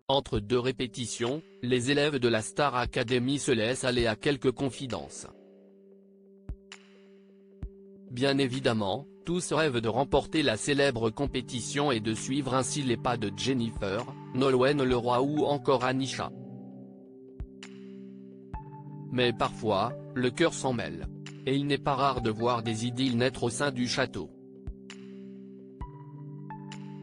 Entre deux répétitions, les élèves de la Star Academy se laissent aller à quelques confidences. Bien évidemment, tous rêvent de remporter la célèbre compétition et de suivre ainsi les pas de Jennifer, Nolwenn Leroy ou encore Anisha. Mais parfois, le cœur s'en mêle. Et il n'est pas rare de voir des idylles naître au sein du château.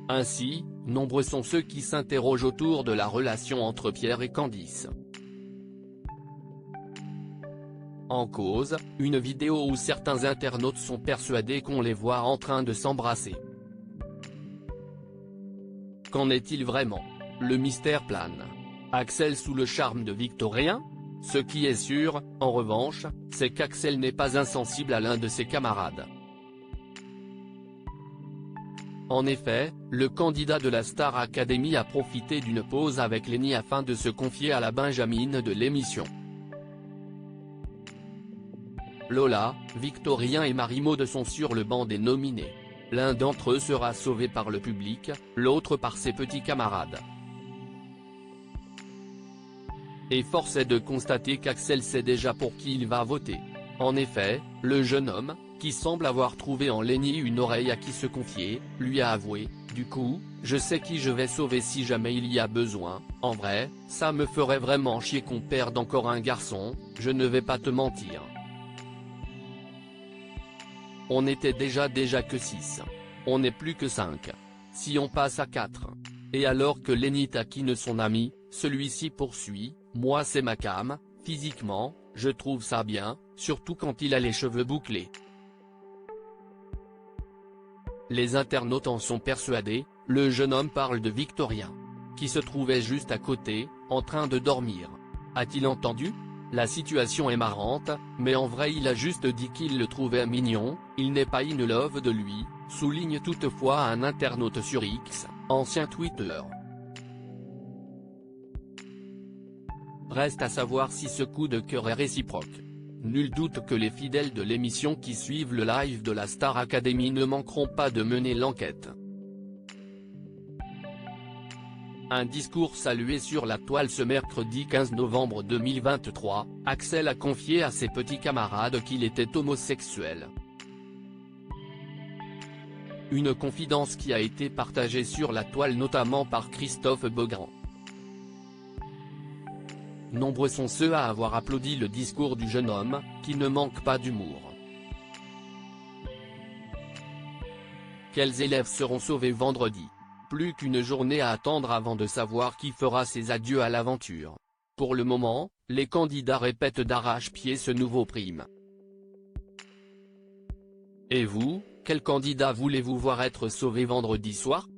Ainsi, nombreux sont ceux qui s'interrogent autour de la relation entre Pierre et Candice. En cause, une vidéo où certains internautes sont persuadés qu'on les voit en train de s'embrasser. Qu'en est-il vraiment? Le mystère plane. Axel sous le charme de Victorien? Ce qui est sûr, en revanche, c'est qu'Axel n'est pas insensible à l'un de ses camarades. En effet, le candidat de la Star Academy a profité d'une pause avec Lenny afin de se confier à la Benjamine de l'émission. Lola, Victorien et Marie-Maude sont sur le banc des nominés. L'un d'entre eux sera sauvé par le public, l'autre par ses petits camarades. Et force est de constater qu'Axel sait déjà pour qui il va voter. En effet, le jeune homme, qui semble avoir trouvé en Lenny une oreille à qui se confier, lui a avoué « Du coup, je sais qui je vais sauver si jamais il y a besoin, en vrai, ça me ferait vraiment chier qu'on perde encore un garçon, je ne vais pas te mentir. On était déjà que 6. On n'est plus que 5. Si on passe à 4. Et alors que Lenny taquine son ami, celui-ci poursuit « Moi c'est ma cam, physiquement, je trouve ça bien, surtout quand il a les cheveux bouclés. » Les internautes en sont persuadés, le jeune homme parle de Victorien. Qui se trouvait juste à côté, en train de dormir. A-t-il entendu? La situation est marrante, mais en vrai il a juste dit qu'il le trouvait mignon, il n'est pas in love de lui, souligne toutefois un internaute sur X, ancien Twitter. Reste à savoir si ce coup de cœur est réciproque. Nul doute que les fidèles de l'émission qui suivent le live de la Star Academy ne manqueront pas de mener l'enquête. Un discours salué sur la toile ce mercredi 15 novembre 2023, Axel a confié à ses petits camarades qu'il était homosexuel. Une confidence qui a été partagée sur la toile notamment par Christophe Beaugrand. Nombreux sont ceux à avoir applaudi le discours du jeune homme, qui ne manque pas d'humour. Quels élèves seront sauvés vendredi? Plus qu'une journée à attendre avant de savoir qui fera ses adieux à l'aventure. Pour le moment, les candidats répètent d'arrache-pied ce nouveau prime. Et vous, quel candidat voulez-vous voir être sauvé vendredi soir?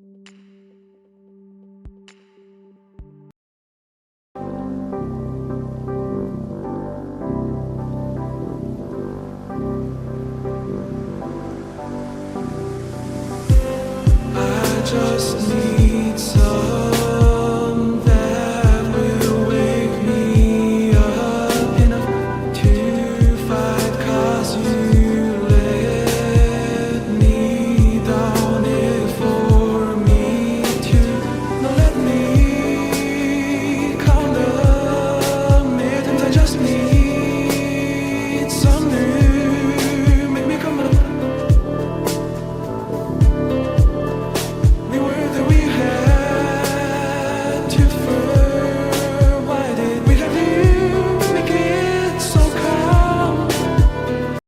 Just